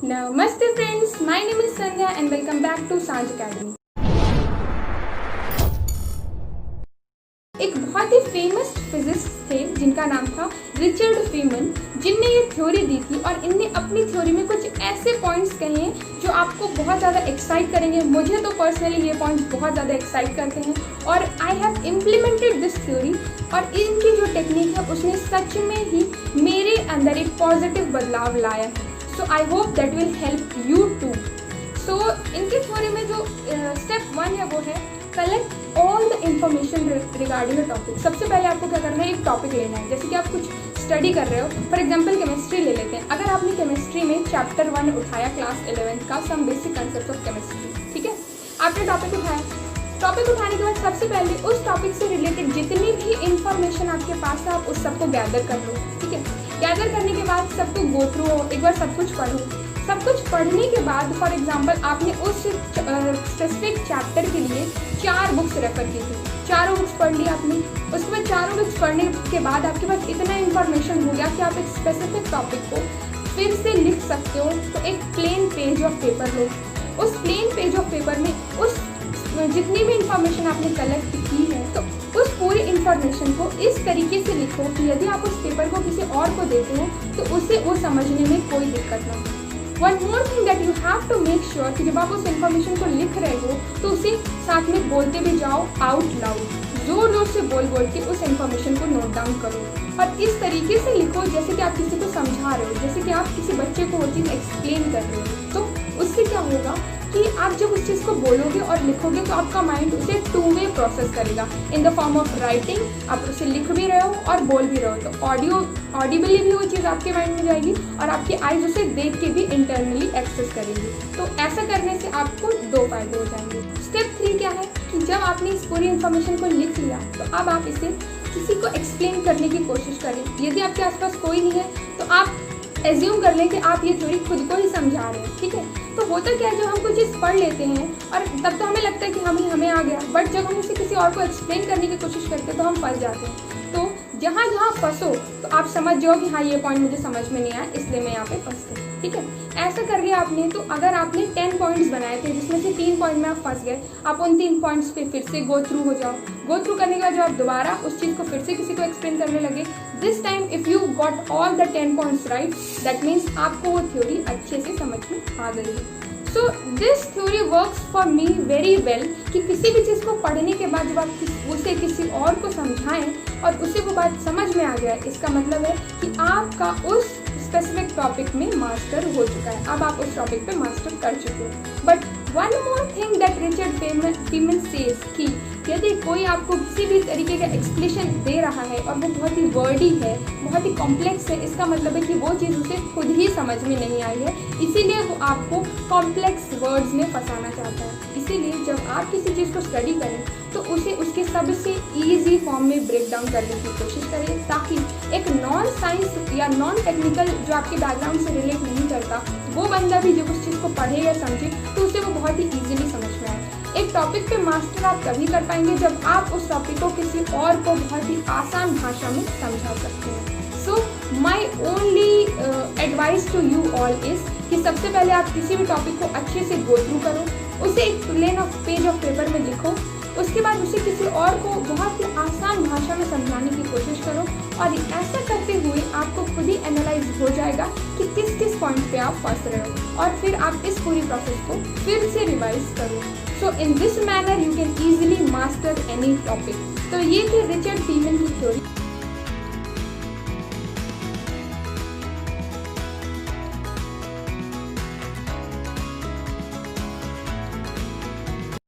नमस्ते friends, my name is Sandhya and welcome back to Sanjh academy. एक बहुत ही फेमस फिजिसिस्ट थे जिनका नाम था रिचर्ड फीमन, जिनने ये थ्योरी दी थी और इनने अपनी थ्योरी में कुछ ऐसे पॉइंट्स कहे हैं जो आपको बहुत ज़्यादा एक्साइट करेंगे। मुझे तो पर्सनली ये पॉइंट्स बहुत ज़्यादा एक्साइट करते हैं और I have implemented this theory. और इनकी जो टेक्निक है उसने सच में ही मेरे अंदर एक पॉजिटिव बदलाव लाया है। So I hope that will help you too. So इनकी थ्योरी में जो स्टेप 1 है वो है collect all the information regarding the topic. सबसे पहले आपको क्या करना है, एक टॉपिक लेना है। जैसे कि आप कुछ स्टडी कर रहे हो, फॉर एग्जांपल केमिस्ट्री ले लेते हैं। अगर आपने केमिस्ट्री में चैप्टर 1 उठाया क्लास 11th का, some basic concept of chemistry, ठीक है, आपने टॉपिक उठाया। टॉपिक उठाने के बाद सबसे पहले उस टॉपिक से रिलेटेड जितनी भी इंफॉर्मेशन आपके पास है आप उस सबको गैदर कर लो, ठीक है। गैदर करने के बाद सबको गो थ्रू हो, एक बार सब कुछ पढ़ो। सब कुछ पढ़ने के बाद फॉर एग्जांपल आपने उस स्पेसिफिक चैप्टर के लिए 4 बुक्स रेफर की थी, चारों बुक्स पढ़ ली आपने। उसके बाद चारों बुक्स पढ़ने के बाद आपके पास इतना इन्फॉर्मेशन हो गया कि आप एक स्पेसिफिक टॉपिक को फिर से लिख सकते हो। तो एक प्लेन पेज ऑफ पेपर लो, उस प्लेन पेज ऑफ पेपर में उस जितनी भी इंफॉर्मेशन आपने कलेक्ट की है तो उस पूरी इंफॉर्मेशन को इस तरीके से लिखो कि यदि आप उस पेपर को किसी और को देते हो तो उसे वो समझने में कोई दिक्कत ना हो। One more thing that you have to make sure कि जब आप उस इंफॉर्मेशन को लिख रहे हो तो उसे साथ में बोलते भी जाओ आउट लाउड, जोर जोर से बोल बोल के उस इंफॉर्मेशन को नोट डाउन करो। और इस तरीके से लिखो जैसे कि आप किसी को समझा रहे हो, जैसे कि आप किसी बच्चे को वो चीज़ एक्सप्लेन कर रहे हो। तो उससे क्या होगा कि आप जब उस चीज़ को बोलोगे और लिखोगे तो आपका माइंड उसे 2 वे प्रोसेस करेगा। In the form of writing, आप उसे लिख भी रहे हो और बोल भी रहे हो, तो ऑडिबली भी वो चीज़ आपके माइंड में जाएगी और आपकी आइज उसे देख के भी इंटरनली एक्सेस करेंगी। तो ऐसा करने से आपको 2 फायदे हो जाएंगे। स्टेप 3 क्या है कि जब आपने इस पूरी इन्फॉर्मेशन को लिख लिया तो अब आप इसे किसी को एक्सप्लेन करने की कोशिश करें। यदि आपके आसपास कोई नहीं है तो आप एज्यूम कर लें कि आप ये थ्योरी खुद को ही समझा रहे हैं, ठीक है। तो होता क्या है, जब हम कोई चीज़ पढ़ लेते हैं और तब तो हमें लगता है कि हमें आ गया, बट जब हम उसे किसी और को एक्सप्लेन करने की कोशिश करते हैं तो हम फंस जाते हैं। तो जहाँ जहाँ फंसो तो आप समझ जाओ कि हाँ ये पॉइंट मुझे समझ में नहीं आया इसलिए मैं यहाँ पे फंस गई, ठीक है। ऐसा कर लिया आपने। तो अगर आपने 10 पॉइंट्स बनाए थे जिसमें से 3 पॉइंट में आप फंस गए, आप उन 3 पॉइंट्स पे फिर से गो थ्रू हो जाओ। गो थ्रू करने के बाद जब आप दोबारा उस चीज़ को फिर से किसी को एक्सप्लेन करने लगे, this time if you got all the 10 points right, that means आपको वो थ्योरी अच्छे से समझ में आ गई है। So this theory works for me very well कि किसी भी चीज़ को पढ़ने के बाद जब आप उसे किसी और को समझाएं और उसे वो बात समझ में आ गया, इसका मतलब है कि आपका उस स्पेसिफिक टॉपिक में मास्टर हो चुका है। अब आप उस टॉपिक पे मास्टर कर चुके हो। But one more thing that Richard Feynman says कि यदि कोई आपको किसी भी तरीके का एक्सप्लेनेशन दे रहा है और वो बहुत ही वर्डी है, बहुत ही कॉम्प्लेक्स है, इसका मतलब है कि वो चीज़ उसे खुद ही समझ में नहीं आई है, इसीलिए वो आपको कॉम्प्लेक्स वर्ड्स में फंसाना चाहता है। इसीलिए जब आप किसी चीज़ को स्टडी करें तो उसे उसके सबसे ईजी फॉर्म में ब्रेक डाउन करने की कोशिश करें, ताकि एक नॉन साइंस या नॉन टेक्निकल जो आपके बैकग्राउंड से रिलेट नहीं करता वो बंदा भी जब उस चीज़ को पढ़े या समझे तो उसे वो बहुत ही ईजिली समझ में आए। एक टॉपिक पे मास्टर आप तभी कर पाएंगे जब आप उस टॉपिक को किसी और को बहुत ही आसान भाषा में समझा सकते हैं। So my only advice to you all is कि सबसे पहले आप किसी भी टॉपिक को अच्छे से गो थ्रू करो, उसे एक प्लेन पेज ऑफ पेपर में लिखो, उसके बाद उसे किसी और को बहुत ही आसान भाषा में समझाने की कोशिश करो और ऐसा करते हुए आपको खुद ही एनालाइज हो जाएगा कि किस किस पॉइंट पे आप फंस रहे हो और फिर आप इस पूरी प्रोसेस को फिर से रिवाइज करो। So in this manner you can easily master any topic. तो ये थी रिचर्ड फीमन की थ्योरी।